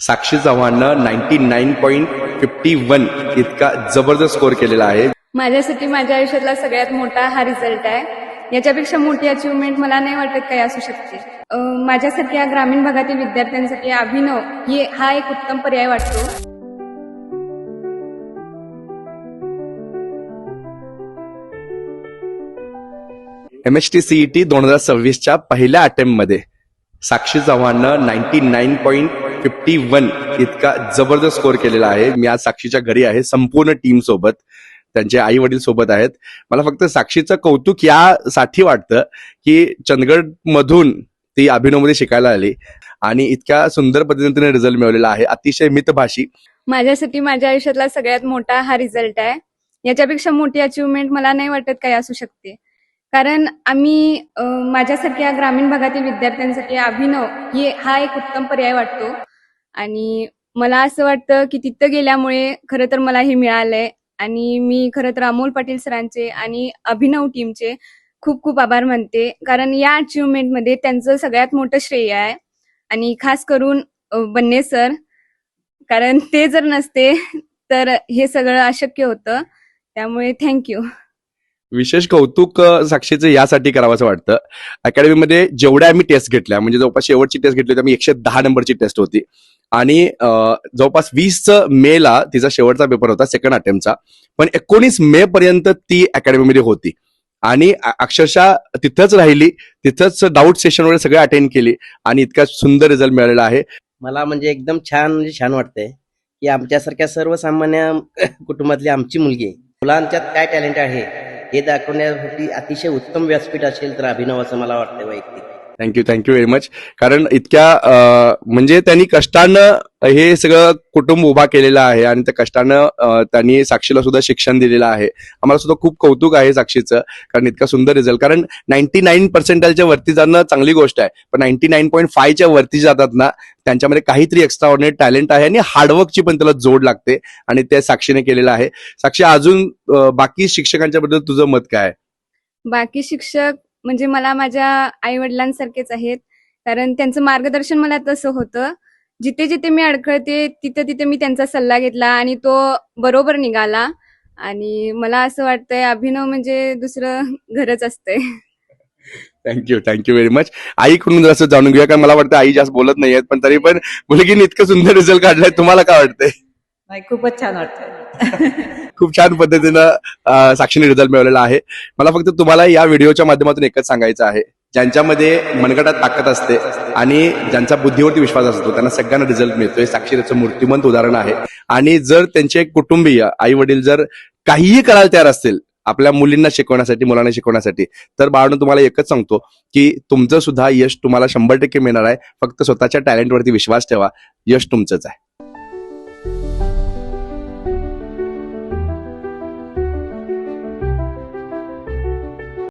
साक्षी चव्हाणनं 99.51 इतका जबरदस्त स्कोर केलेला आहे. माझ्यासाठी माझ्या आयुष्यातला सगळ्यात मोठा हा रिझल्ट आहे. याच्यापेक्षा मोठी अचिव्हमेंट मला नाही वाटत काही असू शकते. माझ्यासारख्या ग्रामीण भागातील विद्यार्थ्यांसाठी अभिनव हा एक उत्तम पर्याय वाटतो. MHT CET 2026च्या पहिल्या अटेम्प्टमध्ये साक्षी चव्हाणनं 99.51 इतका जबरदस्त स्कोर केलेला आहे. मी आज साक्षीच्या घरी आहे, संपूर्ण टीम सोबत, त्यांचे आई वडील सोबत आहेत. मला फक्त साक्षीचं कौतुक यासाठी वाटतं की चंदगड मधून ती अभिनवमध्ये शिकायला आली आणि इतक्या सुंदर पद्धतीने तिने रिझल्ट मिळवलेला आहे. अतिशय मितभाषी. माझ्यासाठी माझ्या आयुष्यातला सगळ्यात मोठा हा रिझल्ट आहे. याच्यापेक्षा मोठी अचिव्हमेंट मला नाही वाटत काही असू शकते. कारण आम्ही माझ्यासारख्या ग्रामीण भागातील विद्यार्थ्यांसाठी अभिनव हा एक उत्तम पर्याय वाटतो. आणि मला असं वाटतं की तिथं गेल्यामुळे खरं तर मला हे मिळालंय. आणि मी खरं तर अमोल पाटील सरांचे आणि अभिनव टीमचे खूप खूप आभार मानते. कारण या अचिव्हमेंटमध्ये त्यांचं सगळ्यात मोठं श्रेय आहे. आणि खास करून बन्ने सर, कारण ते जर नसते तर हे सगळं अशक्य होतं. त्यामुळे थँक्यू. विशेष कौतुक साक्षीचं यासाठी करावंसं वाटतं. अकॅडमीमध्ये जेवढ्या आम्ही टेस्ट घेतल्या, म्हणजे जवळपास शेवटची टेस्ट घेतली होती आम्ही, 110 नंबरची टेस्ट होती. आणि जवळपास 20 मेला तिचा शेवटचा पेपर होता, सेकंड अटेम्प्टचा. पण 19 मे पर्यंत ती अकॅडमीमध्ये होती आणि अक्षरशः तिथंच राहिली, तिथंच डाऊट सेशन वगैरे सगळं अटेंड केली आणि इतका सुंदर रिझल्ट मिळालेला आहे. मला म्हणजे एकदम छान वाटतंय की आमच्यासारख्या सर्वसामान्य कुटुंबातली आमची मुलगी, मुलांच्यात काय टॅलेंट आहे हे दाखवण्यासाठी अतिशय उत्तम व्यासपीठ असेल तर अभिनव, असं मला वाटतं वैयक्तिक. Thank you very much. कारण इतक्या म्हणजे त्यांनी कष्टानं हे सगळं कुटुंब उभा केलेलं आहे आणि त्या कष्टानं त्यांनी साक्षीला सुद्धा शिक्षण दिलेलं आहे. आम्हाला सुद्धा खूप कौतुक आहे साक्षीचं, कारण इतका सुंदर रिझल्ट. कारण 99% वरती जाणं चांगली गोष्ट आहे, पण 99.5च्या वरती जातात ना, त्यांच्यामध्ये काहीतरी एक्स्ट्रा ऑर्डिनरी टॅलेंट आहे आणि हार्डवर्कची पण त्याला जोड लागते आणि ते साक्षीने केलेलं आहे. साक्षी, अजून बाकी शिक्षकांच्या बद्दल तुझं मत काय? बाकी शिक्षक म्हणजे मला माझ्या आई वडिलांसारखेच आहेत. कारण त्यांचं मार्गदर्शन मला तसं होतं. जिथे जिथे मी अडखळते तिथे मी त्यांचा सल्ला घेतला आणि तो बरोबर निघाला. आणि मला असं वाटतंय अभिनव म्हणजे दुसरं घरच असतंय. Thank you very much. आईकडून जसं जाणून घेऊया, कारण मला वाटतं आई जास्त बोलत नाहीयेत, पण तरी पण मुलगीने इतकं सुंदर रिझल्ट काढलाय, तुम्हाला काय वाटतंय? नाही, खूपच छान वाटतंय. खूप छान पद्धतीनं साक्षीने रिझल्ट मिळवलेला आहे. मला फक्त तुम्हाला या व्हिडिओच्या माध्यमातून एकच सांगायचं आहे, ज्यांच्यामध्ये मनगटात ताकद असते आणि ज्यांचा बुद्धीवरती विश्वास असतो त्यांना सगळ्यांना रिझल्ट मिळतोय. साक्षी त्याचं मूर्तिमंत उदाहरण आहे. आणि जर त्यांचे कुटुंबीय, आई वडील जर काहीही करायला तयार असतील आपल्या मुलींना शिकवण्यासाठी, मुलांना शिकवण्यासाठी, तर बाळांनो तुम्हाला एकच सांगतो की तुमचं सुद्धा यश तुम्हाला 100% मिळणार आहे. फक्त स्वतःच्या टॅलेंटवरती विश्वास ठेवा, यश तुमचंच आहे.